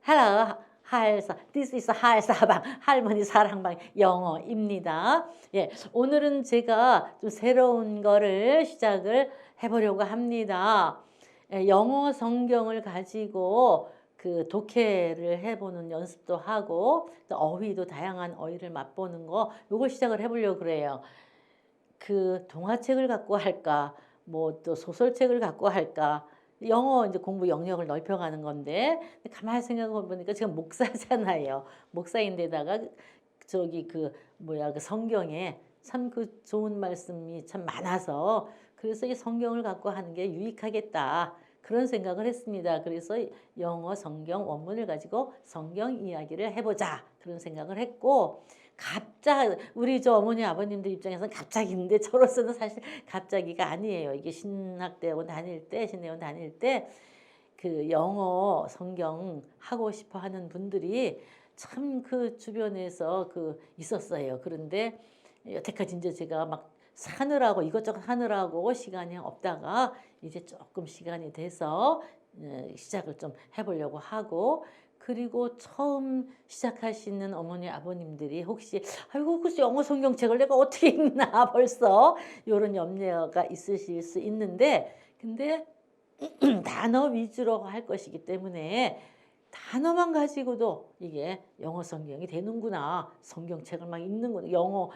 Hello, 하엘사. This is 하엘사방. 할머니 사랑방 영어입니다. 예, 오늘은 제가 좀 새로운 거를 시작을 해보려고 합니다. 예, 영어 성경을 가지고 그 독해를 해보는 연습도 하고 또 어휘도 다양한 어휘를 맛보는 거 요걸 시작을 해보려고 그래요. 그 동화책을 갖고 할까, 뭐 또 소설책을 갖고 할까. 영어 이제 공부 영역을 넓혀가는 건데 가만히 생각해 보니까 제가 목사잖아요. 목사인데다가 저기 그 뭐야 그 성경에 참 그 좋은 말씀이 참 많아서 그래서 이 성경을 갖고 하는 게 유익하겠다. 그런 생각을 했습니다. 그래서 영어 성경 원문을 가지고 성경 이야기를 해보자. 그런 생각을 했고 우리 저 어머니 아버님들 입장에서는 갑자기인데 저로서는 사실 갑자기가 아니에요. 이게 신학대학원 다닐 때 신대원 다닐 때 그 영어 성경 하고 싶어 하는 분들이 참 그 주변에서 그 있었어요. 그런데 여태까지 이제 제가 막 사느라고 이것저것 하느라고 시간이 없다가 이제 조금 시간이 돼서 시작을 좀 해보려고 하고 그리고 처음 시작하시는 어머니 아버님들이 혹시 아이고 글쎄 영어 성경책을 내가 어떻게 읽나 벌써 이런 염려가 있으실 수 있는데 근데 단어 위주로 할 것이기 때문에 단어만 가지고도 이게 영어 성경이 되는구나. 성경책을 막 읽는구나. 영어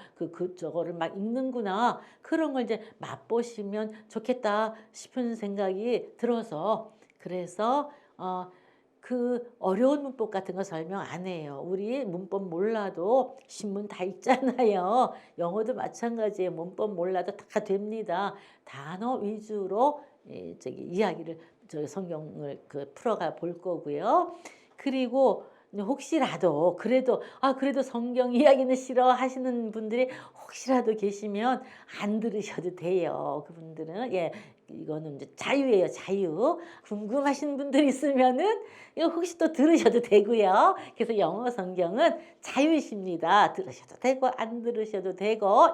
저거를 막 읽는구나. 그런 걸 이제 맛보시면 좋겠다 싶은 생각이 들어서 그래서 그 어려운 문법 같은 거 설명 안 해요. 우리 문법 몰라도 신문 다 읽잖아요. 영어도 마찬가지예요. 문법 몰라도 다 됩니다. 단어 위주로 이야기를 성경을 풀어가 볼 거고요. 그리고 혹시라도 그래도 성경 이야기는 싫어 하시는 분들이 혹시라도 계시면 안 들으셔도 돼요. 그분들은 이거는 이제 자유예요, 자유. 궁금하신 분들 있으면은 이거 혹시 또 들으셔도 되고요. 그래서 영어 성경은 자유이십니다. 들으셔도 되고 안 들으셔도 되고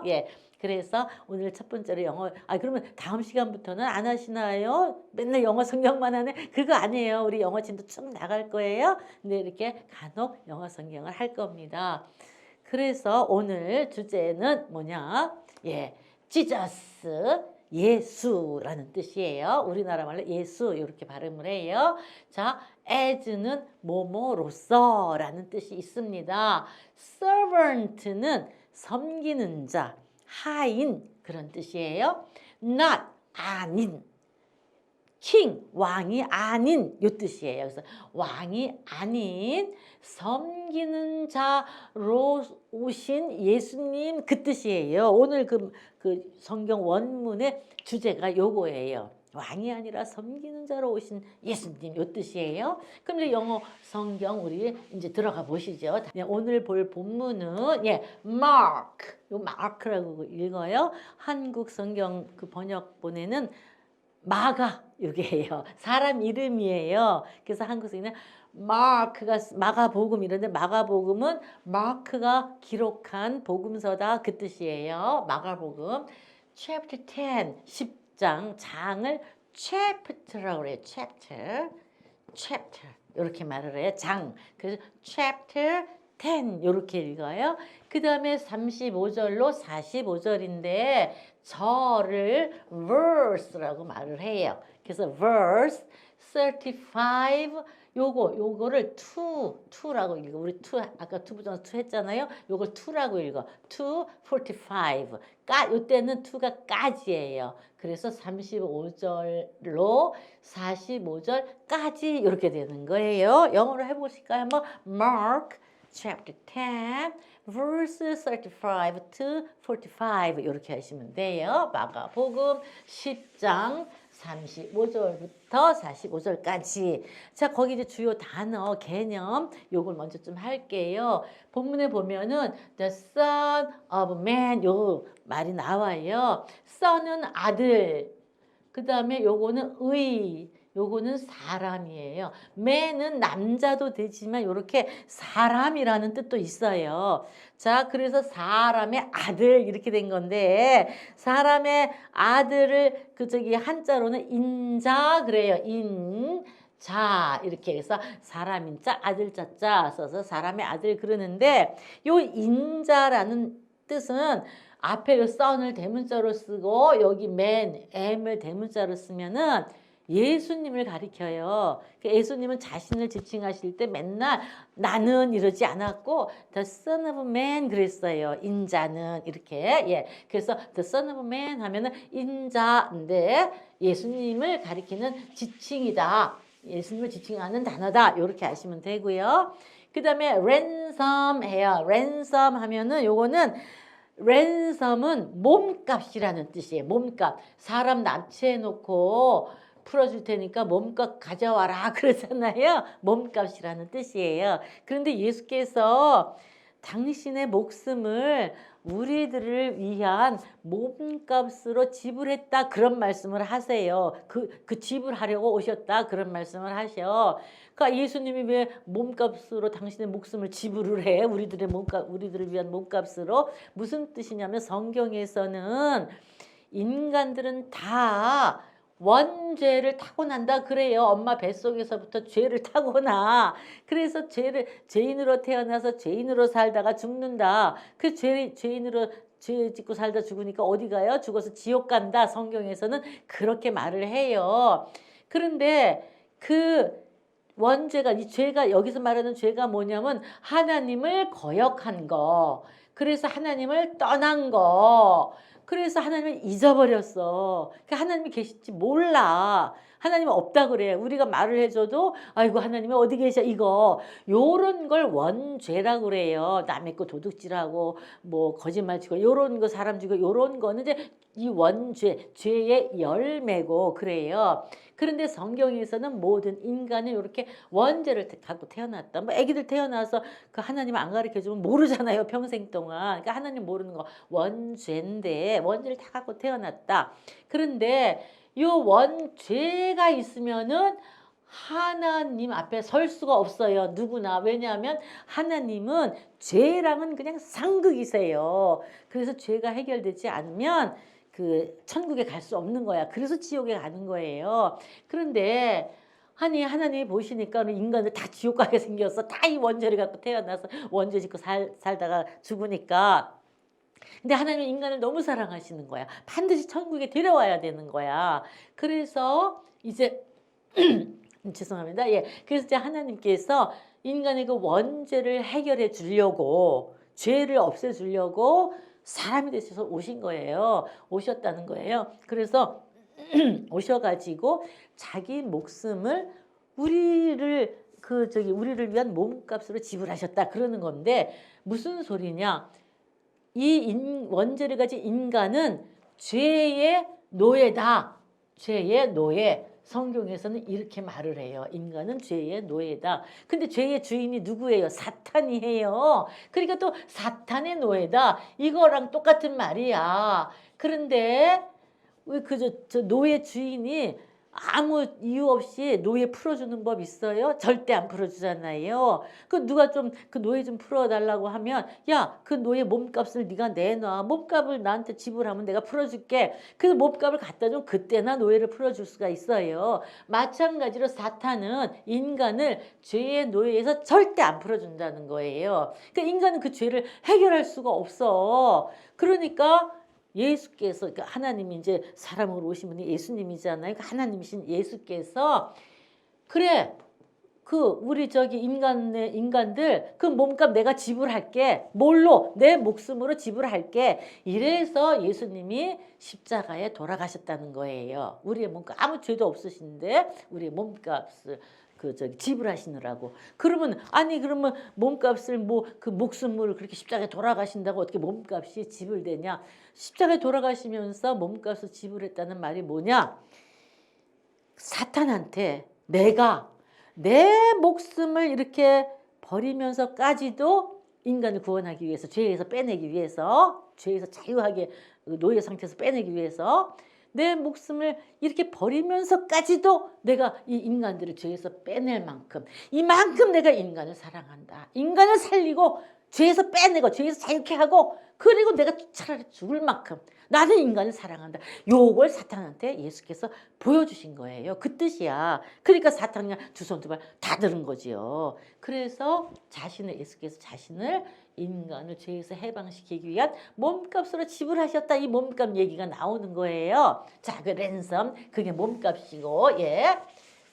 그래서 오늘 첫 번째로 영어 그러면 다음 시간부터는 안 하시나요? 맨날 영어 성경만 하네. 그거 아니에요. 우리 영어 진도 쭉 나갈 거예요. 근데 이렇게 간혹 영어 성경을 할 겁니다. 그래서 오늘 주제는 뭐냐? Jesus 예수라는 뜻이에요. 우리나라 말로 예수 이렇게 발음을 해요. 자, as는 뭐뭐로서라는 뜻이 있습니다. servant는 섬기는 자, 하인 그런 뜻이에요. not 아닌 king 왕이 아닌 요 뜻이에요. 그래서 왕이 아닌 섬기는 자로 오신 예수님 그 뜻이에요. 오늘 그 성경 원문의 주제가 요거예요. 왕이 아니라 섬기는 자로 오신 예수님 요 뜻이에요. 그럼 이제 영어 성경 우리 이제 들어가 보시죠. 오늘 볼 본문은 Mark 요 마크라고 읽어요. 한국 성경 그 번역본에는 마가 이게요. 사람 이름이에요. 그래서 한국에는 마크가 마가복음 이런데 마가복음은 마크가 기록한 복음서다 그 뜻이에요. 마가복음 chapter 10 10장 장을 chapter라고 그래요. chapter 이렇게 말을 해요. 장. 그래서 chapter 10 이렇게 읽어요. 그 다음에 35절로 45절인데 절을 verse라고 말을 해요. 그래서 verse 35 요거를 to라고 읽어. 우리 아까 투부정사 to 했잖아요. 요걸 to라고 읽어. to 45. 요때는 to가 까지예요. 그래서 35절로 45절까지 이렇게 되는 거예요. 영어로 해보실까요? 한번 Mark chapter 10 verse 35 to 45 이렇게 하시면 돼요. 마가복음 10장 35절부터 45절까지. 자, 거기 이제 주요 단어, 개념 요걸 먼저 좀 할게요. 본문에 보면은 the son of man 요 말이 나와요. son은 아들. 그다음에 요거는 요거는 사람이에요. man은 남자도 되지만 이렇게 사람이라는 뜻도 있어요. 자, 그래서 사람의 아들 이렇게 된 건데 사람의 아들을 한자로는 인자 그래요. 자 이렇게 해서 사람인자 아들자자 써서 사람의 아들 그러는데 요 인자라는 뜻은 앞에 요 son을 대문자로 쓰고 여기 man, am을 대문자로 쓰면은 예수님을 가리켜요. 예수님은 자신을 지칭하실 때 맨날 나는 이러지 않았고 the son of man 그랬어요. 인자는 이렇게. 예. 그래서 the son of man 하면은 인자인데 예수님을 가리키는 지칭이다. 예수님을 지칭하는 단어다. 이렇게 아시면 되고요. 그다음에 ransom 해요. ransom 하면은 요거는 ransom은 몸값이라는 뜻이에요. 몸값. 사람 납치해 놓고 풀어줄 테니까 몸값 가져와라 그러잖아요. 몸값이라는 뜻이에요. 그런데 예수께서 당신의 목숨을 우리들을 위한 몸값으로 지불했다 그런 말씀을 하세요. 그 지불하려고 오셨다 그런 말씀을 하셔. 그러니까 예수님이 왜 몸값으로 당신의 목숨을 지불을 해? 우리들을 위한 몸값으로 무슨 뜻이냐면 성경에서는 인간들은 다 원죄를 타고난다 그래요. 엄마 뱃속에서부터 죄를 타고나. 그래서 죄인으로 태어나서 죄인으로 살다가 죽는다. 그 죄인으로 죄 짓고 살다 죽으니까 어디 가요? 죽어서 지옥 간다. 성경에서는 그렇게 말을 해요. 그런데 그 원죄가 이 죄가 여기서 말하는 죄가 뭐냐면 하나님을 거역한 거. 그래서 하나님을 떠난 거. 그래서 하나님을 잊어버렸어. 그러니까 하나님이 계실지 몰라. 하나님은 없다 그래. 우리가 말을 해줘도 아이고 하나님이 어디 계셔 이거. 요런 걸 원죄라고 그래요. 남의 거 도둑질하고 뭐 거짓말 치고 요런 거 사람 죽이고 요런 거는 이제 이 원죄, 죄의 열매고 그래요. 그런데 성경에서는 모든 인간은 이렇게 원죄를 갖고 태어났다. 뭐 아기들 태어나서 그 하나님 안 가르쳐주면 모르잖아요. 평생 동안. 그러니까 하나님 모르는 거 원죄인데 원죄를 다 갖고 태어났다. 그런데 요 원죄가 있으면은 하나님 앞에 설 수가 없어요. 누구나. 왜냐하면 하나님은 죄랑은 그냥 상극이세요. 그래서 죄가 해결되지 않으면 그 천국에 갈 수 없는 거야. 그래서 지옥에 가는 거예요. 그런데 아니 하나님이 보시니까 인간을 다 지옥 가게 생겼어. 다 이 원죄를 갖고 태어나서 원죄 짓고 살다가 죽으니까. 근데 하나님은 인간을 너무 사랑하시는 거야. 반드시 천국에 데려와야 되는 거야. 그래서 이제 죄송합니다. 예. 그래서 이제 하나님께서 인간의 그 원죄를 해결해 주려고 죄를 없애 주려고 사람이 되셔서 오신 거예요. 오셨다는 거예요. 그래서 오셔가지고 자기 목숨을 우리를 우리를 위한 몸값으로 지불하셨다 그러는 건데 무슨 소리냐? 이 원죄를 가진 인간은 죄의 노예다. 죄의 노예. 성경에서는 이렇게 말을 해요. 인간은 죄의 노예다. 근데 죄의 주인이 누구예요? 사탄이에요. 그러니까 또 사탄의 노예다. 이거랑 똑같은 말이야. 그런데 왜 저 노예 주인이 아무 이유 없이 노예 풀어주는 법 있어요? 절대 안 풀어주잖아요. 그 누가 좀 그 노예 좀 풀어달라고 하면 야, 그 노예 몸값을 네가 내놔. 몸값을 나한테 지불하면 내가 풀어줄게. 그래서 몸값을 갖다 주면 그때나 노예를 풀어줄 수가 있어요. 마찬가지로 사탄은 인간을 죄의 노예에서 절대 안 풀어준다는 거예요. 그러니까 인간은 그 죄를 해결할 수가 없어. 그러니까 예수께서 그러니까 하나님이 이제 사람으로 오신 분이 예수님이잖아요. 그러니까 하나님이신 예수께서 그래 그 우리 인간들 그 몸값 내가 지불할게. 뭘로? 내 목숨으로 지불할게. 이래서 예수님이 십자가에 돌아가셨다는 거예요. 우리의 몸값 아무 죄도 없으신데 우리의 몸값을 지불하시느라고. 그러면 몸값을 그 목숨을 그렇게 십자가에 돌아가신다고 어떻게 몸값이 지불되냐? 십자가에 돌아가시면서 몸값을 지불했다는 말이 뭐냐? 사탄한테 내가 내 목숨을 이렇게 버리면서까지도 인간을 구원하기 위해서 죄에서 빼내기 위해서 죄에서 자유하게 노예 상태에서 빼내기 위해서 내 목숨을 이렇게 버리면서까지도 내가 이 인간들을 죄에서 빼낼 만큼 이만큼 내가 인간을 사랑한다. 인간을 살리고 죄에서 빼내고 죄에서 자유케 하고 그리고 내가 차라리 죽을 만큼 나는 인간을 사랑한다. 요걸 사탄한테 예수께서 보여주신 거예요. 그 뜻이야. 그러니까 사탄이 두 손 두 발 다 들은 거지요. 그래서 예수께서 자신을 인간을 죄에서 해방시키기 위한 몸값으로 지불하셨다. 이 몸값 얘기가 나오는 거예요. 자, 그 랜섬 그게 몸값이고 예.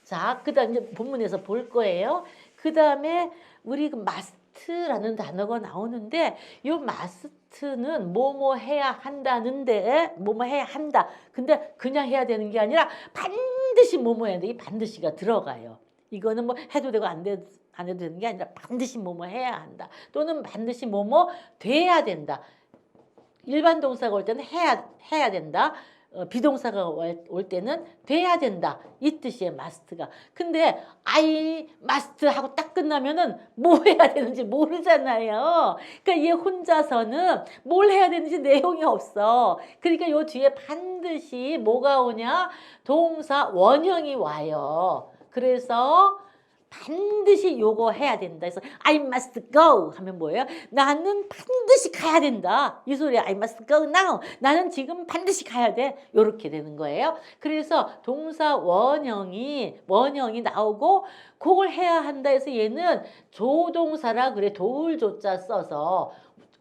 자, 그다음 이제 본문에서 볼 거예요. 그다음에 우리 그 마스트라는 단어가 나오는데 요 마스트는 뭐뭐 해야 한다는데 뭐뭐 해야 한다. 근데 그냥 해야 되는 게 아니라 반드시 뭐뭐 해야 돼. 이 반드시가 들어가요. 이거는 뭐 해도 되고 안 해도 되는 게 아니라 반드시 뭐뭐 해야 한다. 또는 반드시 뭐뭐 돼야 된다. 일반 동사가 올 때는 해야 된다. 비동사가 올 때는 돼야 된다. 이 뜻이에요. must가. 근데 I must 하고 딱 끝나면은 뭐 해야 되는지 모르잖아요. 그러니까 얘 혼자서는 뭘 해야 되는지 내용이 없어. 그러니까 요 뒤에 반드시 뭐가 오냐? 동사 원형이 와요. 그래서 반드시 요거 해야 된다. 그래서 I must go 하면 뭐예요? 나는 반드시 가야 된다. 이 소리야. I must go now. 나는 지금 반드시 가야 돼. 요렇게 되는 거예요. 그래서 동사 원형이 나오고 그걸 해야 한다 해서 얘는 조동사라 그래. 도울 조자 써서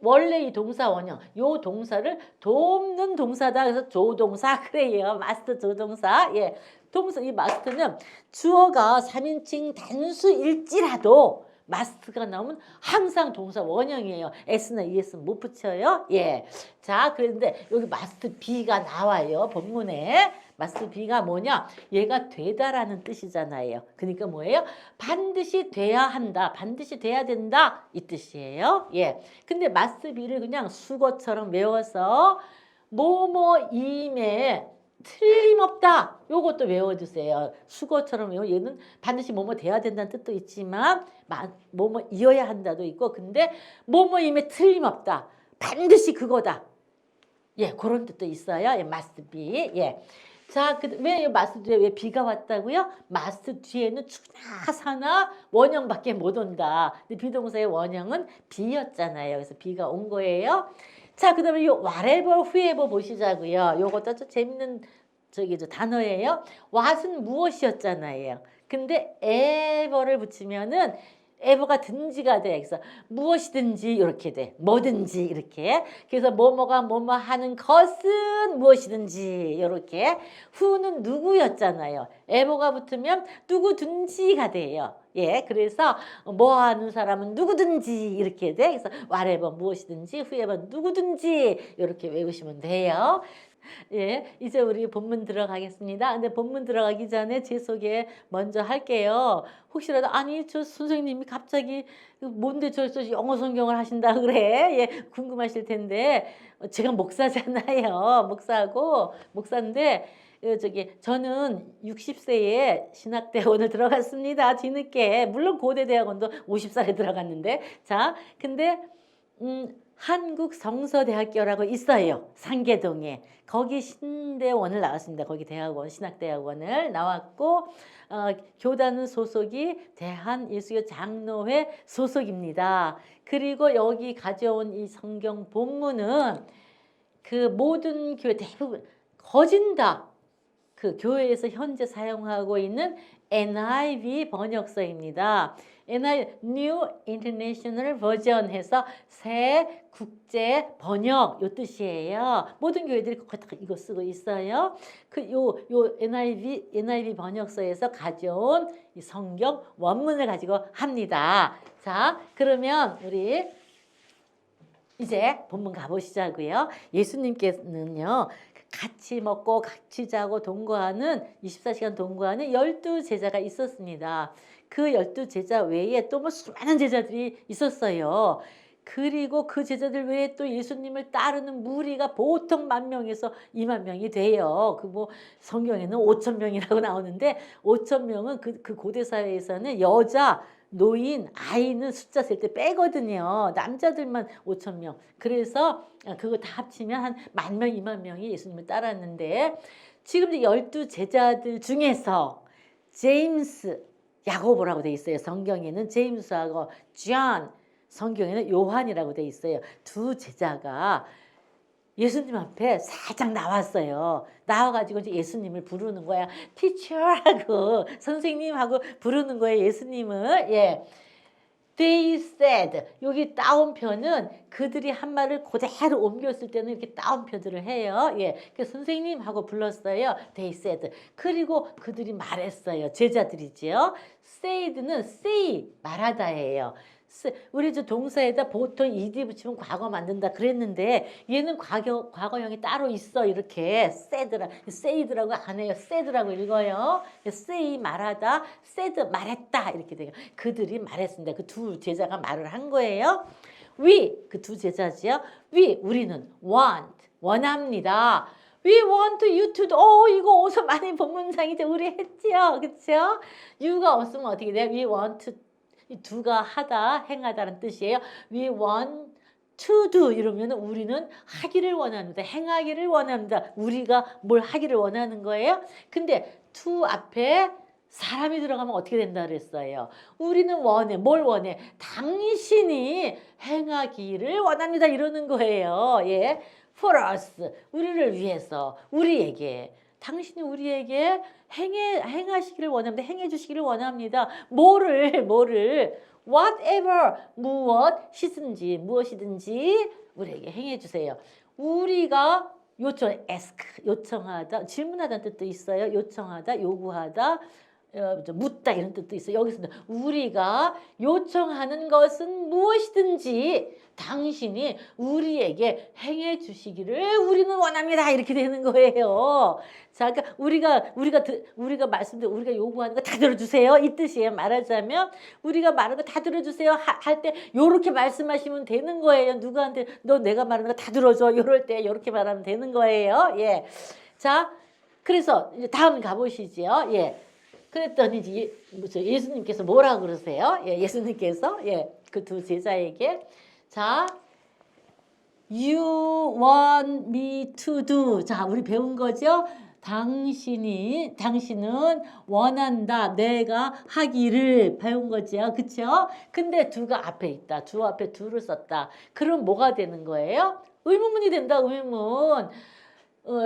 원래 이 동사 원형, 요 동사를 돕는 동사다. 그래서 조동사 그래요. 마스터 조동사. 예. 동사 이 마스터는 주어가 3인칭 단수일지라도 마스트가 나오면 항상 동사 원형이에요. s나 es 못 붙여요. 예. 자, 그런데 여기 마스트 be가 나와요. 본문에. 마스트 be가 뭐냐? 얘가 되다라는 뜻이잖아요. 그러니까 뭐예요? 반드시 돼야 한다. 반드시 돼야 된다. 이 뜻이에요. 예. 근데 마스트 be를 그냥 수거처럼 외워서 뭐뭐임에 틀림없다. 요것도 외워주세요. 수거처럼 외워. 얘는 반드시 뭐뭐 돼야 된다는 뜻도 있지만 뭐뭐 이어야 한다도 있고 근데 뭐뭐임에 틀림없다. 반드시 그거다. 예, 그런 뜻도 있어요. 예, must be. 예. 자, 왜 must 뒤에 왜 be가 왔다고요? must 뒤에는 추나 사나 원형밖에 못 온다. 근데 비동사의 원형은 be였잖아요. 그래서 be가 온 거예요. 자, 그 다음에 요 whatever, whoever 보시자고요. 요것도 좀 재밌는 단어예요. what은 무엇이었잖아요. 근데 ever를 붙이면은 ever가 든지가 돼. 그래서 무엇이든지 이렇게 돼. 뭐든지 이렇게. 그래서 뭐뭐가 뭐뭐 하는 것은 무엇이든지 이렇게. who는 누구였잖아요. ever가 붙으면 누구든지가 돼요. 예, 그래서 뭐 하는 사람은 누구든지 이렇게 돼. 그래서 whatever 무엇이든지, whoever 누구든지 이렇게 외우시면 돼요. 예, 이제 우리 본문 들어가겠습니다. 근데 본문 들어가기 전에 제 소개 먼저 할게요. 혹시라도 아니 저 선생님이 갑자기 뭔데 저 영어 성경을 하신다 그래? 예, 궁금하실 텐데 제가 목사잖아요. 목사인데 저는 60세에 신학대학원을 들어갔습니다. 뒤늦게. 물론 고대대학원도 50살에 들어갔는데. 자, 근데 한국성서대학교라고 있어요. 상계동에. 거기 신대원을 나왔습니다. 거기 대학원, 신학대학원을 나왔고 교단은 소속이 대한예수교 장로회 소속입니다. 그리고 여기 가져온 이 성경 본문은 그 모든 교회 대부분 거진 다 그 교회에서 현재 사용하고 있는 NIV 번역서입니다. New International Version 해서 새 국제 번역 요 뜻이에요. 모든 교회들이 거의 다 이거 쓰고 있어요. 요 NIV 번역서에서 가져온 이 성경 원문을 가지고 합니다. 자, 그러면 우리 이제 본문 가보시자고요. 예수님께서는요. 같이 먹고 같이 자고 동거하는 24시간 동거하는 12제자가 있었습니다. 그 12제자 외에 또 뭐 수많은 제자들이 있었어요. 그리고 그 제자들 외에 또 예수님을 따르는 무리가 보통 10,000명에서 20,000명이 돼요. 그 뭐 성경에는 5,000명이라고 나오는데 5,000명은 그 고대 사회에서는 여자 노인, 아이는 숫자 셀 때 빼거든요. 남자들만 5,000명. 그래서 그거 다 합치면 한 10,000명, 20,000명이 예수님을 따랐는데 지금 12제자들 중에서 제임스, 야고보라고 돼 있어요. 성경에는 제임스하고 존, 성경에는 요한이라고 돼 있어요. 두 제자가 예수님 앞에 살짝 나왔어요. 나와가지고 이제 예수님을 부르는 거야. 티처하고 선생님하고 부르는 거예요. 예수님을. 예. They said. 여기 따옴표는 그들이 한 말을 그대로 옮겼을 때는 이렇게 따옴표들을 해요. 예. 그 선생님하고 불렀어요. They said. 그리고 그들이 말했어요. 제자들이지요. said는 say 말하다예요. 우리 저 동사에다 보통 ed 붙이면 과거 만든다 그랬는데 얘는 과거형이 따로 있어. 이렇게 said라고 안 해요. said라고 읽어요. say 말하다, said 말했다 이렇게 돼요. 그들이 말했습니다. 그 두 제자가 말을 한 거예요. We 그 두 제자지요. 우리는 want 원합니다. We want you to do. 이거 어디서 많이 본 문장이죠. 우리 했지요. 그렇죠? you가 없으면 어떻게 돼요? We want to 이 두가 하다, 행하다는 뜻이에요. We want to do 이러면 우리는 하기를 원합니다. 행하기를 원합니다. 우리가 뭘 하기를 원하는 거예요. 근데 to 앞에 사람이 들어가면 어떻게 된다 그랬어요. 우리는 원해. 뭘 원해? 당신이 행하기를 원합니다. 이러는 거예요. 예. For us. 우리를 위해서. 우리에게. 당신이 우리에게 행하시기를 원합니다. 행해 주시기를 원합니다. 뭐를 whatever 무엇이든지 우리에게 행해 주세요. 우리가 요청하다 질문하다는 뜻도 있어요. 요청하다, 요구하다, 묻다 이런 뜻도 있어요. 여기서는 우리가 요청하는 것은 무엇이든지 당신이 우리에게 행해 주시기를 우리는 원합니다. 이렇게 되는 거예요. 자, 그러니까 우리가 말씀드린 우리가 요구하는 거 다 들어주세요. 이 뜻이에요. 말하자면 우리가 말하는 거 다 들어주세요 할 때 요렇게 말씀하시면 되는 거예요. 누구한테 너 내가 말하는 거 다 들어줘. 요럴 때 요렇게 말하면 되는 거예요. 예. 자, 그래서 이제 다음 가보시죠. 예. 그랬더니 이제 예수님께서 뭐라 그러세요? 예, 예수님께서 그 두 제자에게 자, you want me to do. 자, 우리 배운 거죠? 당신은 원한다. 내가 하기를 배운 거죠. 그쵸? 근데 두가 앞에 있다. 두 앞에 두를 썼다. 그럼 뭐가 되는 거예요? 의문문이 된다. 의문문.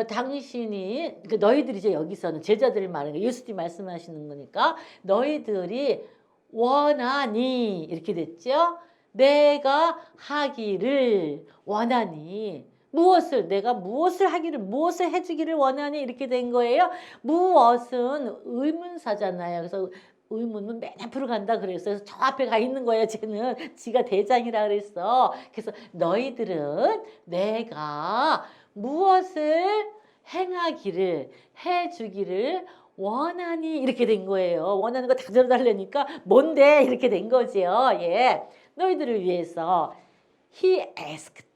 당신이 너희들이죠. 여기서는 제자들이 말하는 거 예수님이 말씀하시는 거니까 너희들이 원하니 이렇게 됐죠. 내가 하기를 원하니 내가 무엇을 하기를 무엇을 해주기를 원하니 이렇게 된 거예요. 무엇은 의문사잖아요. 그래서 의문은 맨 앞으로 간다 그랬어요. 저 앞에 가 있는 거예요. 쟤는 지가 대장이라 그랬어. 그래서 너희들은 내가 무엇을 행하기를 해주기를 원하니 이렇게 된 거예요. 원하는 거 다 들어달라니까 뭔데 이렇게 된 거죠. 예, 너희들을 위해서 he asked.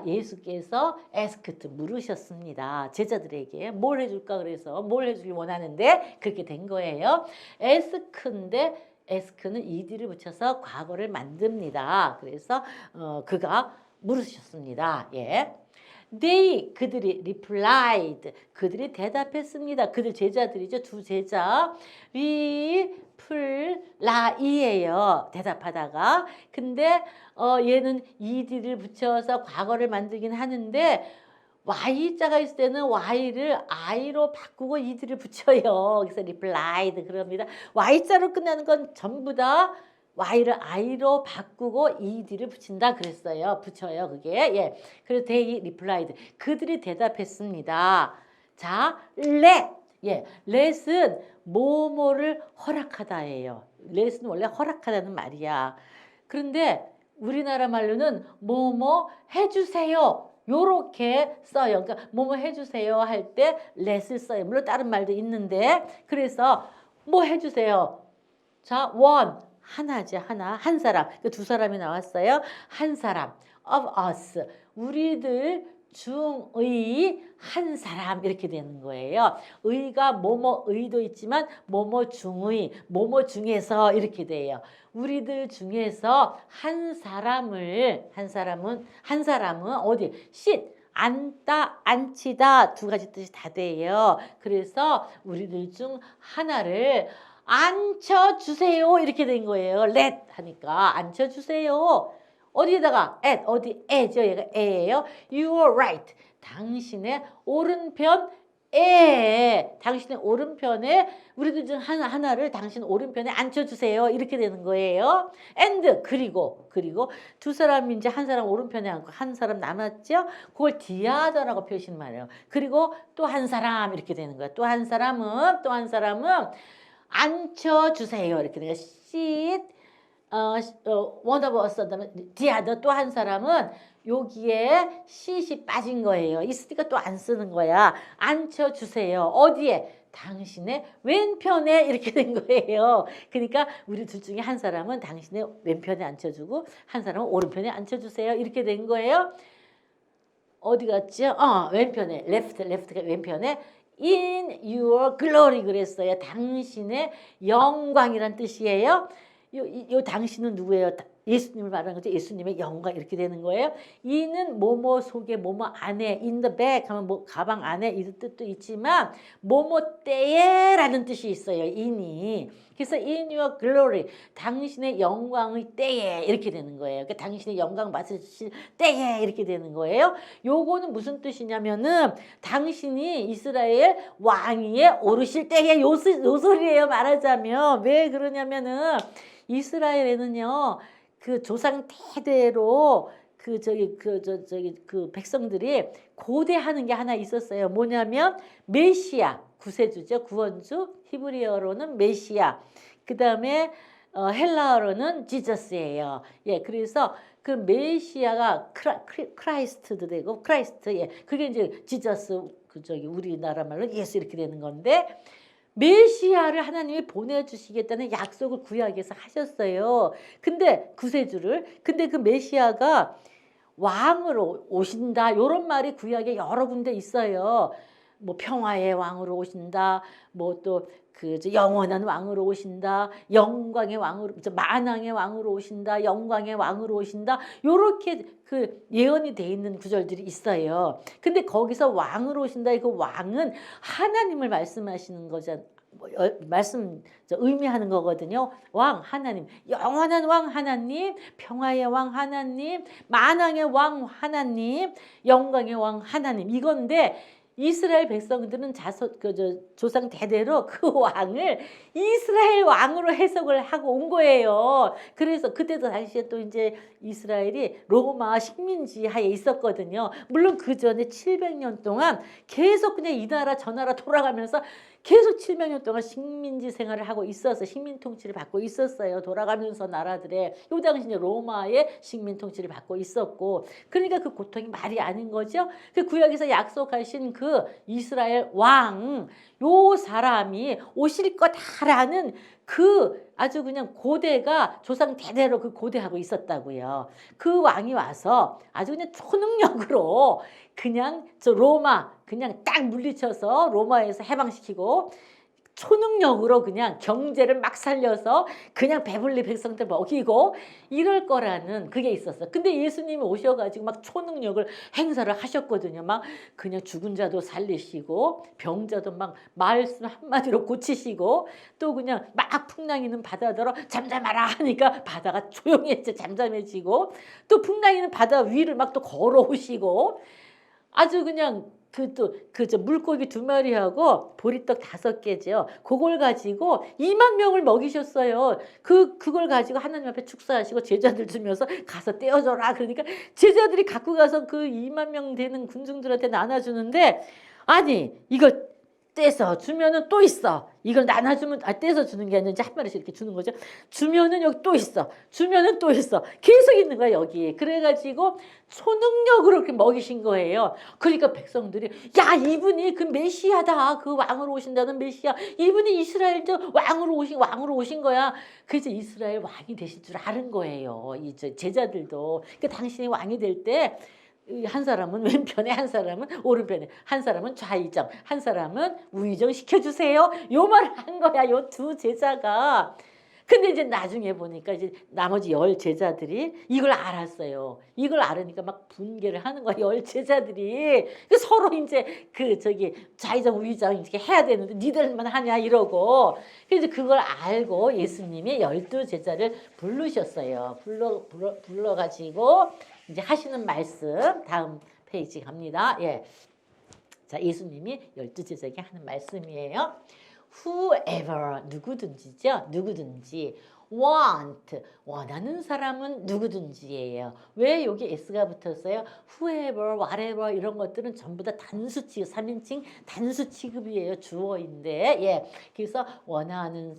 예수께서 asked 물으셨습니다. 제자들에게 뭘 해줄까 그래서 뭘 해주길 원하는데 그렇게 된 거예요. ask인데 ask는 ed를 붙여서 과거를 만듭니다. 그래서 그가 물으셨습니다. 예. 그들이 replied. 그들이 대답했습니다. 그들 제자들이죠. 두 제자. reply이에요. 대답하다가. 근데 얘는 ed를 붙여서 과거를 만들긴 하는데 y자가 있을 때는 y를 i로 바꾸고 ed를 붙여요. 그래서 replied 그럽니다. y자로 끝나는 건 전부 다 y를 i로 바꾸고 ed를 붙인다 그랬어요. 붙여요. 그게. 예. 그래서 they replied. 그들이 대답했습니다. 자, 예. let은 뭐뭐를 허락하다예요. let은 원래 허락하다는 말이야. 그런데 우리나라 말로는 뭐뭐 해주세요. 요렇게 써요. 그러니까 뭐뭐 해주세요 할 때 let을 써요. 물론 다른 말도 있는데 그래서 뭐 해주세요. 자, one. 하나지 하나. 한 사람. 두 사람이 나왔어요. 한 사람. of us. 우리들 중의 한 사람 이렇게 되는 거예요. 의가 뭐뭐 의도 있지만 뭐뭐 중의 뭐뭐 중에서 이렇게 돼요. 우리들 중에서 한 사람은 어디? sit 앉다, 앉히다 두 가지 뜻이 다 돼요. 그래서 우리들 중 하나를 앉혀주세요. 이렇게 된 거예요. let 하니까 앉혀주세요. 어디에다가 at 어디에죠? 얘가 에예요. You are right. 당신의 오른편에 당신의 오른편에 우리들 중 하나를 당신 오른편에 앉혀주세요. 이렇게 되는 거예요. and 그리고 두 사람이 이제 한 사람 오른편에 앉고 한 사람 남았죠. 그걸 디아더라고 표시는 말이에요. 그리고 또 한 사람 이렇게 되는 거예요. 또 한 사람은 앉혀주세요. 이렇게 되는 거예요. sit one of us the other 또 한 사람은 여기에 sit이 빠진 거예요. 있으니까 또 안 쓰는 거야. 앉혀주세요. 어디에? 당신의 왼편에 이렇게 된 거예요. 그러니까 우리 둘 중에 한 사람은 당신의 왼편에 앉혀주고 한 사람은 오른편에 앉혀주세요. 이렇게 된 거예요. 어디 갔죠? 왼편에 left가 왼편에 in your glory 그랬어요. 당신의 영광이란 뜻이에요. 요 당신은 누구예요? 예수님을 말하는 거죠. 예수님의 영광 이렇게 되는 거예요. 이는 뭐뭐 속에 뭐뭐 안에 in the back 하면 뭐 가방 안에 이 뜻도 있지만 뭐뭐 때에라는 뜻이 있어요. in이. 그래서 in your glory 당신의 영광의 때에 이렇게 되는 거예요. 그러니까 당신의 영광 받으실 때에 이렇게 되는 거예요. 요거는 무슨 뜻이냐면은 당신이 이스라엘 왕위에 오르실 때에 요 소리예요. 말하자면 왜 그러냐면은 이스라엘에는요. 그 조상 대대로 그 백성들이 고대하는 게 하나 있었어요. 뭐냐면 메시아 구세주죠. 구원주. 히브리어로는 메시아. 그다음에 헬라어로는 지저스예요. 예. 그래서 그 메시아가 크라이스트도 되고 크라이스트 예. 그게 이제 지저스 우리나라 말로 예수 이렇게 되는 건데 메시아를 하나님이 보내주시겠다는 약속을 구약에서 하셨어요. 근데 구세주를 근데 그 메시아가 왕으로 오신다 이런 말이 구약에 여러 군데 있어요. 뭐 평화의 왕으로 오신다. 뭐 또 그 영원한 왕으로 오신다. 영광의 왕으로 만왕의 왕으로 오신다. 영광의 왕으로 오신다. 요렇게 그 예언이 돼 있는 구절들이 있어요. 근데 거기서 왕으로 오신다. 그 왕은 하나님을 말씀하시는 거잖아요. 의미하는 거거든요. 왕 하나님, 영원한 왕 하나님, 평화의 왕 하나님, 만왕의 왕 하나님, 영광의 왕 하나님 이건데 이스라엘 백성들은 조상 대대로 그 왕을 이스라엘 왕으로 해석을 하고 온 거예요. 그래서 그때도 당시에 또 이제 이스라엘이 로마 식민지 하에 있었거든요. 물론 그 전에 700년 동안 계속 그냥 이 나라 저 나라 돌아가면서 계속 700년 동안 식민지 생활을 하고 있어서 식민 통치를 받고 있었어요. 돌아가면서 나라들의 요 당시 로마의 식민 통치를 받고 있었고 그러니까 그 고통이 말이 아닌 거죠. 그 구약에서 약속하신 그 이스라엘 왕 요 사람이 오실 거다라는 그 아주 그냥 고대가 조상 대대로 그 고대하고 있었다고요. 그 왕이 와서 아주 그냥 초능력으로 그냥 로마 그냥 딱 물리쳐서 로마에서 해방시키고 초능력으로 그냥 경제를 막 살려서 그냥 배불리 백성들 먹이고 이럴 거라는 그게 있었어. 근데 예수님이 오셔가지고 막 초능력을 행사를 하셨거든요. 막 그냥 죽은 자도 살리시고 병자도 막 말씀 한마디로 고치시고 또 그냥 막 풍랑이는 바다더러 잠잠하라 하니까 바다가 조용해져 잠잠해지고 또 풍랑이는 바다 위를 막 또 걸어오시고 아주 그냥 물고기 2마리하고 보리떡 5개죠. 그걸 가지고 2만 명을 먹이셨어요. 그걸 가지고 하나님 앞에 축사하시고 제자들 주면서 가서 떼어줘라. 그러니까 제자들이 갖고 가서 그 2만 명 되는 군중들한테 나눠주는데 아니 이거 떼서 주면은 또 있어. 이걸 나눠주면 떼서 주는 게 아니라 이제 한 마리씩 이렇게 주는 거죠. 주면은 여기 또 있어. 주면은 또 있어. 계속 있는 거야 여기. 그래가지고 초능력으로 이렇게 먹이신 거예요. 그러니까 백성들이 야 이분이 그 메시아다. 그 왕으로 오신다는 메시아. 이분이 이스라엘 왕으로 오신 거야. 그래서 이스라엘 왕이 되실 줄 아는 거예요. 이 제자들도. 그러니까 당신이 왕이 될 때. 한 사람은 왼편에 한 사람은 오른편에 한 사람은 좌의정 한 사람은 우의정 시켜주세요. 요 말을 한 거야. 요 두 제자가. 근데 이제 나중에 보니까 이제 나머지 10제자들이 이걸 알았어요. 이걸 알으니까 막 분개를 하는 거야, 10제자들이. 서로 이제 좌의정 우의정 이렇게 해야 되는데 니들만 하냐 이러고. 그래서 그걸 알고 예수님이 12제자를 부르셨어요. 불러가지고 이제 하시는 말씀 다음 페이지 갑니다. 예. 자, 예수님이 12제자에게 하는 말씀이에요. Whoever, 누구든지죠. 누구든지. Want, 원하는 사람은 누구든지예요. 왜 여기 s가 붙었어요? Whoever, whatever 이런 것들은 전부 다 단수 취급, 3인칭 단수 취급이에요. 주어인데. 예. 그래서 원하는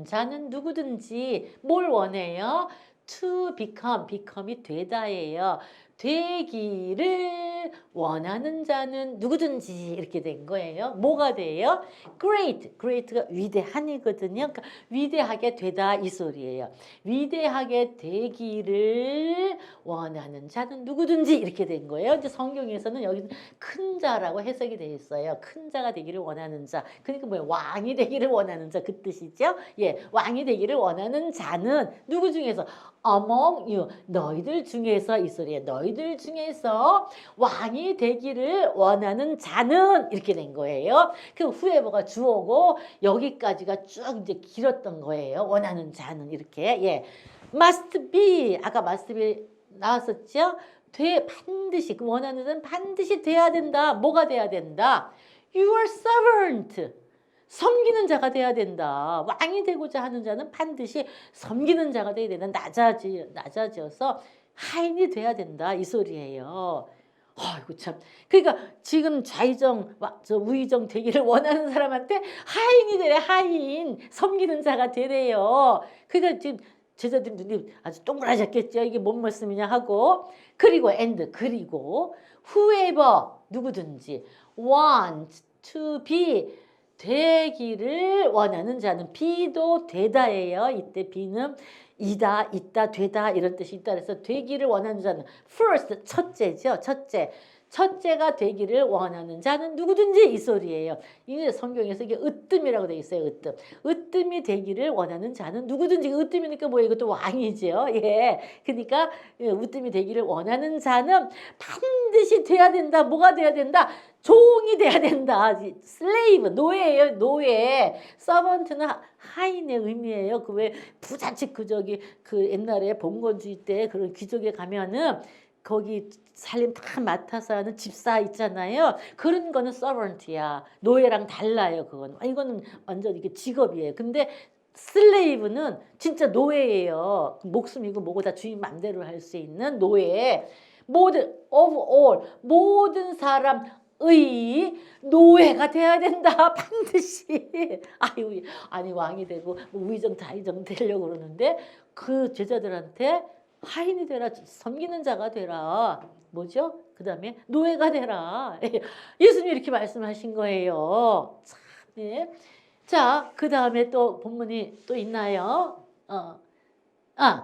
자는 누구든지 뭘 원해요? To become, become이 되다예요. 되기를 원하는 자는 누구든지 이렇게 된 거예요. 뭐가 돼요? Great, great가 위대한이거든요. 그러니까 위대하게 되다 이 소리예요. 위대하게 되기를 원하는 자는 누구든지 이렇게 된 거예요. 이제 성경에서는 여기 큰 자라고 해석이 되어 있어요. 큰 자가 되기를 원하는 자. 그러니까 뭐예요? 왕이 되기를 원하는 자 그 뜻이죠. 예, 왕이 되기를 원하는 자는 누구 중에서? Among you, 너희들 중에서 이 소리에 너희들 중에서 왕이 되기를 원하는 자는 이렇게 된 거예요. 그 whoever가 주어고 여기까지가 쭉 이제 길었던 거예요. 원하는 자는 이렇게. 예, must be 아까 must be 나왔었죠. 반드시 그 원하는 자는 반드시 돼야 된다. 뭐가 돼야 된다? Your servant. 섬기는 자가 돼야 된다. 왕이 되고자 하는 자는 반드시 섬기는 자가 돼야 된다. 낮아져서 하인이 돼야 된다. 이 소리예요. 아이고 참. 그러니까 지금 좌의정, 우의정 되기를 원하는 사람한테 하인이 되래. 하인. 섬기는 자가 되래요. 그러니까 지금 제자들 눈이 아주 동그라졌겠죠. 이게 뭔 말씀이냐 하고. 그리고 그리고 whoever 누구든지 want to be 되기를 원하는 자는 be도 되다예요. 이때 be는 이다, 있다, 되다 이런 뜻이 있다. 그래서 되기를 원하는 자는 first, 첫째죠. 첫째가 되기를 원하는 자는 누구든지 이 소리예요. 이게 성경에서 이게 으뜸이라고 되어 있어요. 으뜸이 되기를 원하는 자는 누구든지. 으뜸이니까 뭐예요? 이것도 왕이죠. 예. 그러니까 으뜸이 되기를 원하는 자는 반드시 돼야 된다. 뭐가 돼야 된다? 종이 돼야 된다. 슬레이브, 노예예요. 노예. 서번트는 하인의 의미예요. 그 왜 부잣집 그 옛날에 봉건주의 때 그런 귀족에 가면은 거기 살림 다 맡아서 하는 집사 있잖아요. 그런 거는 서번트야. 노예랑 달라요. 이거는 완전 이게 직업이에요. 근데 슬레이브는 진짜 노예예요. 목숨이고 뭐고 다 주인 맘대로 할 수 있는 노예. 모든 사람의 노예가 돼야 된다. 반드시. 아니 왕이 되고 우의정 다의정 되려고 그러는데 그 제자들한테 하인이 되라. 섬기는 자가 되라. 뭐죠? 그 다음에 노예가 되라. 예수님이 이렇게 말씀하신 거예요. 참, 예. 자, 그 다음에 또 본문이 또 있나요?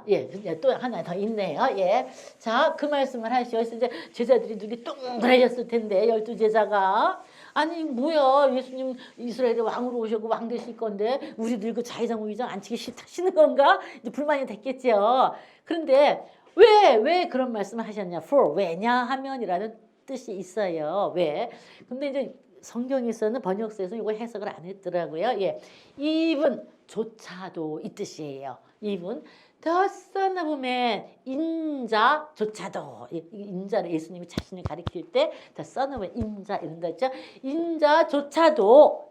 예, 또 하나 더 있네요. 예. 자, 그 말씀을 하시오. 이제 제자들이 눈이 동그라졌을 텐데, 12제자가. 아니, 뭐야. 예수님 이스라엘의 왕으로 오셨고 왕 되실 건데, 우리들 그 좌의정 우의정 안 치기 싫다시는 건가? 이제 불만이 됐겠죠. 그런데 왜 그런 말씀을 하셨냐? For, 왜냐하면이라는 뜻이 있어요. 왜? 근데 이제 성경에서는 번역서에서 이거 해석을 안 했더라고요. 예. even 조차도 이 뜻이에요. even the son of man 인자조차도 인자를 예수님이 자신을 가리킬 때 the son of man 인자 이런다 했죠. 인자조차도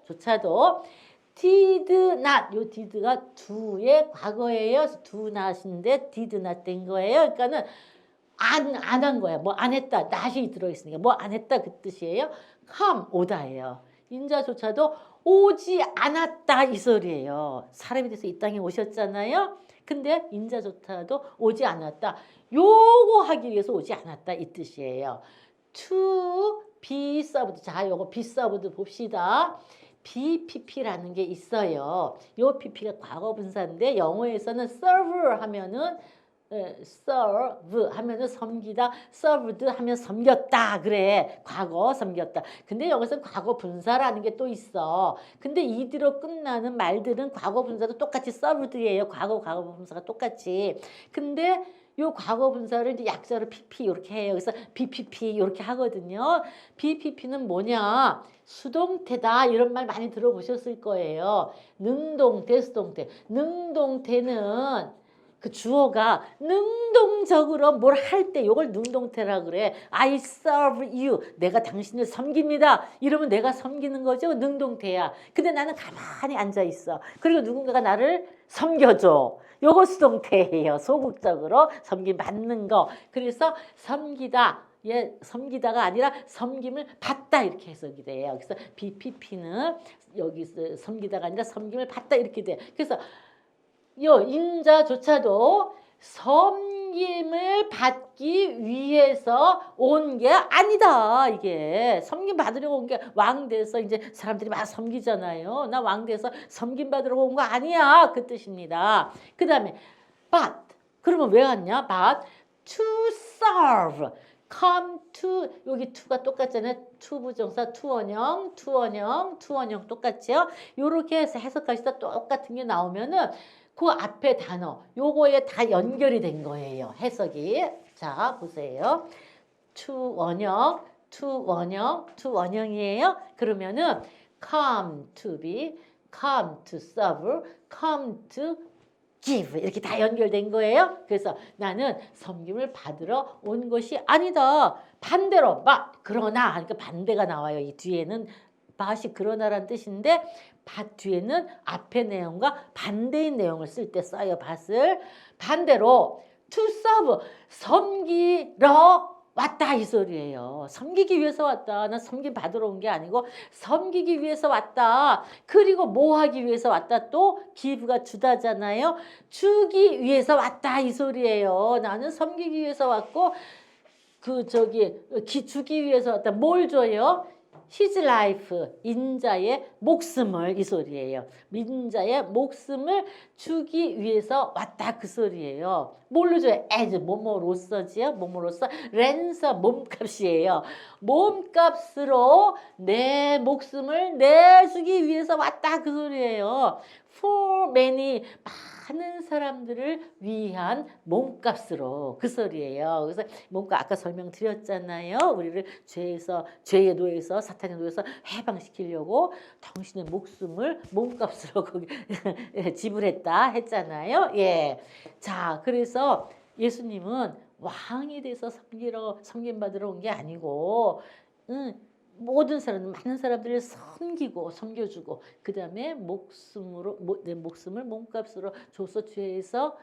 did not 요 did가 do의 과거예요. do not인데 did not 된 거예요. 그러니까는 안 한 거야. 뭐 안 했다. not이 들어있으니까 뭐 안 했다 그 뜻이에요. come 오다예요. 인자조차도 오지 않았다 이 소리예요. 사람이 돼서 이 땅에 오셨잖아요. 근데 인자조차도 오지 않았다. 요거 하기 위해서 오지 않았다 이 뜻이에요. to be served. 자, 요거 be served 봅시다. BPP라는 게 있어요. 요 PP가 과거 분사인데 영어에서는 serve 하면은 serve 하면은 섬기다, served 하면 섬겼다. 그래. 과거 섬겼다. 근데 여기서 과거 분사라는 게 또 있어. 근데 이디로 끝나는 말들은 과거 분사도 똑같이 served예요. 과거 분사가 똑같이. 근데 요 과거 분사를 이제 약자로 pp 이렇게 해요. 그래서 bpp 이렇게 하거든요. bpp는 뭐냐? 수동태다 이런 말 많이 들어보셨을 거예요. 능동태, 수동태. 능동태는 그 주어가 능동적으로 뭘 할 때 이걸 능동태라 그래. I serve you. 내가 당신을 섬깁니다. 이러면 내가 섬기는 거죠. 능동태야. 근데 나는 가만히 앉아 있어. 그리고 누군가가 나를 섬겨줘. 요거 수동태예요. 소극적으로 섬김 받는 거. 그래서 섬기다. 섬기다가 아니라 섬김을 받다 이렇게 해석이 돼요. 그래서 BPP는 여기서 섬기다가 아니라 섬김을 받다 이렇게 돼. 그래서 요 인자조차도 섬김을 받기 위해서 온 게 아니다. 이게 섬김 받으려고 온 게 왕 돼서 이제 사람들이 막 섬기잖아요. 나 왕 돼서 섬김 받으려고 온 거 아니야. 그 뜻입니다. 그 다음에 but 그러면 왜 왔냐? but to serve come to 여기 to가 똑같잖아요. to 부정사 투원형 똑같죠. 요렇게 해서 해석하시다 똑같은 게 나오면은 그 앞에 단어 요거에 다 연결이 된 거예요. 해석이. 자 보세요. 투원형이에요. 그러면은 come to be, come to serve, come to give 이렇게 다 연결된 거예요. 그래서 나는 섬김을 받으러 온 것이 아니다. 반대로 그러나 그러니까 반대가 나와요. 이 뒤에는 밭이 그러나라는 뜻인데 밭 뒤에는 앞의 내용과 반대인 내용을 쓸 때 써요. 밭을 반대로 to serve 섬기러 왔다 이 소리예요. 섬기기 위해서 왔다. 난 섬김 받으러 온 게 아니고 섬기기 위해서 왔다. 그리고 뭐 하기 위해서 왔다. 또 give가 주다잖아요. 주기 위해서 왔다 이 소리예요. 나는 섬기기 위해서 왔고 주기 위해서 왔다. 뭘 줘요? His life, 인자의 목숨을 이 소리예요. 인자의 목숨을 주기 위해서 왔다 그 소리예요. 뭘로 줘요? as 뭐뭐로서지요. 뭐뭐로서 랜서 몸값이에요. 몸값으로 내 목숨을 내주기 위해서 왔다 그 소리예요. For many 많은 사람들을 위한 몸값으로 그 소리예요. 그래서 몸값 아까 설명드렸잖아요. 우리를 죄의 노예에서 사탄의 노예에서 해방시키려고 당신의 목숨을 몸값으로 거기 지불했다 했잖아요. 예. 자, 그래서 예수님은 왕이 돼서 섬김받으러 온 게 아니고 모든 사람, 많은 사람들을 섬기고 섬겨주고 그 다음에 내 목숨을 몸값으로 줘서 죄에서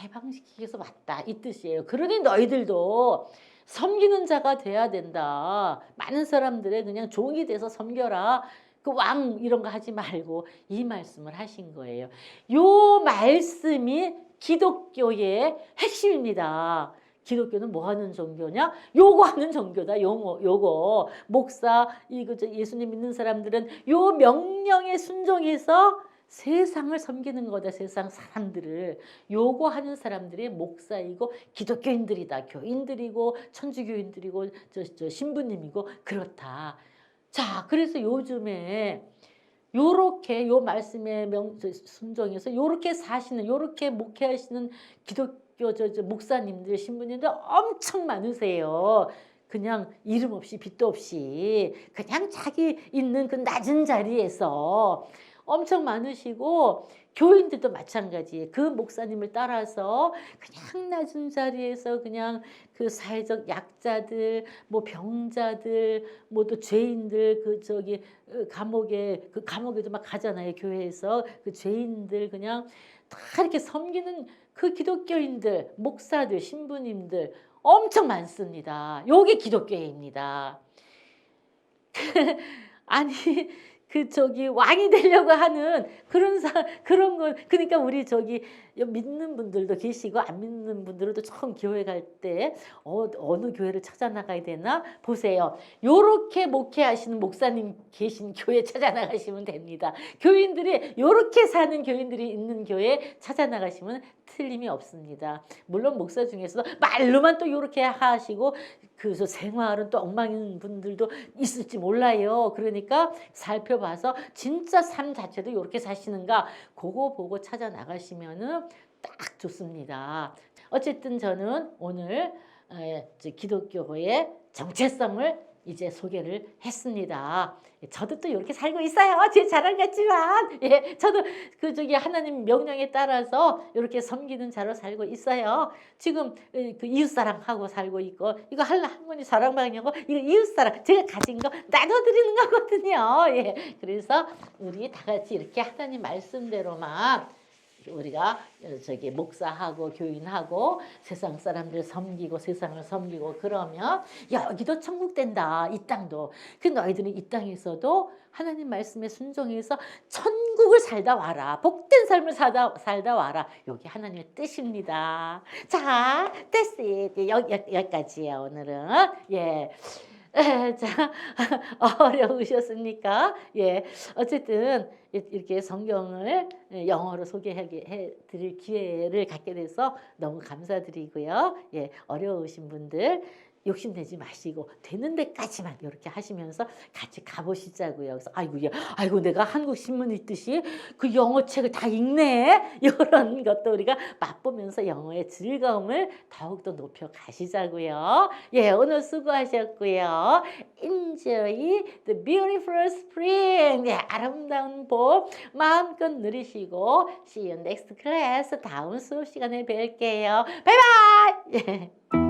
해방시키기 위해서 왔다 이 뜻이에요. 그러니 너희들도 섬기는 자가 돼야 된다. 많은 사람들의 그냥 종이 돼서 섬겨라. 그 왕 이런 거 하지 말고 이 말씀을 하신 거예요. 요 말씀이 기독교의 핵심입니다. 기독교는 뭐 하는 종교냐? 요거 하는 종교다. 요거 목사 예수님 믿는 사람들은 요 명령에 순종해서 세상을 섬기는 거다. 세상 사람들을 요거 하는 사람들이 목사이고 기독교인들이다. 교인들이고 천주교인들이고 신부님이고 그렇다. 자, 그래서 요즘에 요렇게 요 말씀에 순종해서 요렇게 사시는 요렇게 목회하시는 기독교 목사님들 신부님들 엄청 많으세요. 그냥 이름 없이 빚도 없이 그냥 자기 있는 그 낮은 자리에서 엄청 많으시고 교인들도 마찬가지예요. 그 목사님을 따라서 그냥 낮은 자리에서 그냥 그 사회적 약자들, 뭐 병자들, 뭐 또 죄인들 감옥에도 막 가잖아요. 교회에서 그 죄인들 그냥 다 이렇게 섬기는 그 기독교인들, 목사들, 신부님들 엄청 많습니다. 요게 기독교입니다. 아니 왕이 되려고 하는 그런 거 그러니까 우리 믿는 분들도 계시고 안 믿는 분들도 처음 교회 갈 때 어느 교회를 찾아 나가야 되나 보세요. 요렇게 목회하시는 목사님 계신 교회 찾아 나가시면 됩니다. 교인들이 요렇게 사는 교인들이 있는 교회 찾아 나가시면 틀림이 없습니다. 물론 목사 중에서도 말로만 또 이렇게 하시고 그래서 생활은 또 엉망인 분들도 있을지 몰라요. 그러니까 살펴봐서 진짜 삶 자체도 이렇게 사시는가 그거 보고 찾아 나가시면은 딱 좋습니다. 어쨌든 저는 오늘 기독교의 정체성을 이제 소개를 했습니다. 저도 또 이렇게 살고 있어요. 제 자랑 같지만, 예, 저도 하나님 명령에 따라서 이렇게 섬기는 자로 살고 있어요. 지금 그 이웃사랑하고 살고 있고, 이거 할머니 사랑방이냐고, 이거 이웃사랑 제가 가진 거 나눠드리는 거거든요. 예, 그래서 우리 다 같이 이렇게 하나님 말씀대로만 우리가 목사하고 교인하고 세상 사람들 섬기고 세상을 섬기고 그러면 여기도 천국 된다. 이 땅도. 그 너희들은 이 땅에서도 하나님 말씀에 순종해서 천국을 살다 와라. 복된 삶을 살다 와라. 여기 하나님의 뜻입니다. 자, that's it. 여기까지예요, 오늘은. 예. 자, 어려우셨습니까? 예. 어쨌든 이렇게 성경을 영어로 소개해 드릴 기회를 갖게 돼서 너무 감사드리고요. 예. 어려우신 분들 욕심내지 마시고 되는 데까지만 이렇게 하시면서 같이 가보시자고요. 그래서 아이고 내가 한국 신문 읽듯이 그 영어 책을 다 읽네. 이런 것도 우리가 맛보면서 영어의 즐거움을 더욱더 높여 가시자고요. 예, 오늘 수고하셨고요. Enjoy the beautiful spring. 네, 아름다운 봄 마음껏 누리시고 See you next class. 다음 수업 시간에 뵐게요. 바이바이. 예.